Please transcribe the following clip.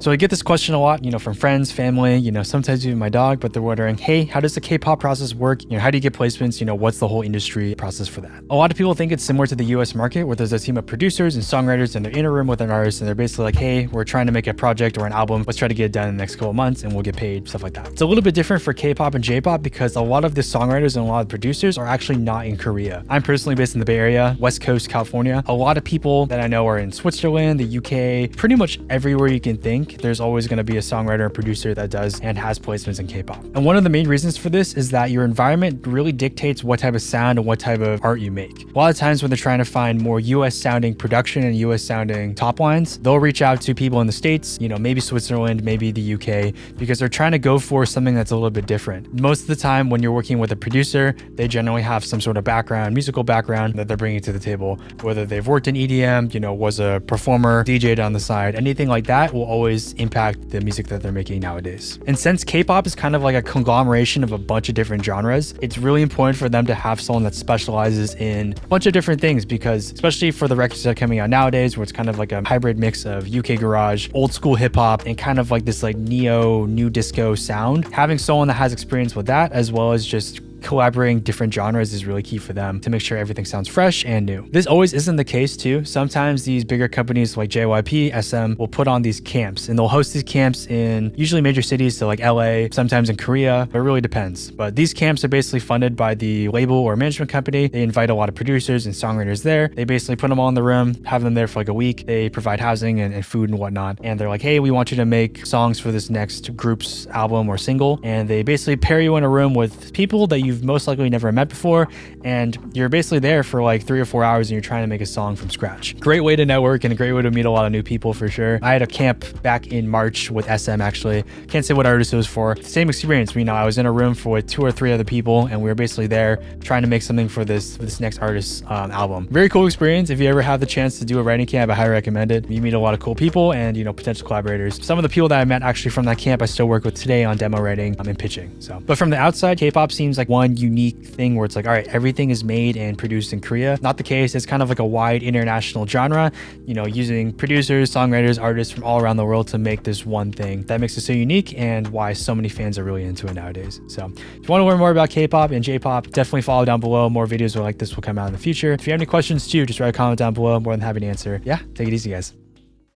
So I get this question a lot, from friends, family, sometimes even my dog, but they're wondering, hey, how does the K-pop process work? How do you get placements? What's the whole industry process for that? A lot of people think it's similar to the US market, where there's a team of producers and songwriters and they're in a room with an artist and they're basically like, hey, we're trying to make a project or an album. Let's try to get it done in the next couple of months and we'll get paid, stuff like that. It's a little bit different for K-pop and J-pop because a lot of the songwriters and a lot of the producers are actually not in Korea. I'm personally based in the Bay Area, West Coast, California. A lot of people that I know are in Switzerland, the UK, pretty much everywhere you can think. There's always going to be a songwriter and producer that does and has placements in K-pop. And one of the main reasons for this is that your environment really dictates what type of sound and what type of art you make. A lot of times when they're trying to find more US sounding production and US sounding top lines, they'll reach out to people in the States, maybe Switzerland, maybe the UK, because they're trying to go for something that's a little bit different. Most of the time when you're working with a producer, they generally have some sort of background, musical background that they're bringing to the table, whether they've worked in EDM, was a performer, DJ'd on the side, anything like that will always impact the music that they're making nowadays. And since K-pop is kind of like a conglomeration of a bunch of different genres, it's really important for them to have someone that specializes in a bunch of different things, because especially for the records that are coming out nowadays, where it's kind of like a hybrid mix of UK garage, old school hip hop, and kind of like this like new disco sound, having someone that has experience with that, as well as just collaborating different genres, is really key for them to make sure everything sounds fresh and new. This always isn't the case too. Sometimes these bigger companies like JYP, SM will put on these camps, and they'll host these camps in usually major cities, so like LA, sometimes in Korea, but it really depends. But these camps are basically funded by the label or management company. They invite a lot of producers and songwriters there. They basically put them all in the room, have them there for like a week. They provide housing and food and whatnot. And they're like, hey, we want you to make songs for this next group's album or single. And they basically pair you in a room with people that you've most likely never met before, and you're basically there for like 3 or 4 hours and you're trying to make a song from scratch. Great way to network and a great way to meet a lot of new people for sure. I had a camp back in March with SM actually. Can't say what artist it was for. Same experience. I was in a room for 2 or 3 other people and we were basically there trying to make something for this next artist's album. Very cool experience. If you ever have the chance to do a writing camp, I highly recommend it. You meet a lot of cool people and potential collaborators. Some of the people that I met actually from that camp I still work with today on demo writing and pitching. But from the outside, K-pop seems like one unique thing where it's like, all right, everything is made and produced in Korea. Not the case. It's kind of like a wide international genre, using producers, songwriters, artists from all around the world to make this one thing. That makes it so unique and why so many fans are really into it nowadays. So if you want to learn more about K-pop and J-pop, definitely follow down below. More videos like this will come out in the future. If you have any questions too, just write a comment down below. I'm more than happy to answer. Yeah, take it easy, guys.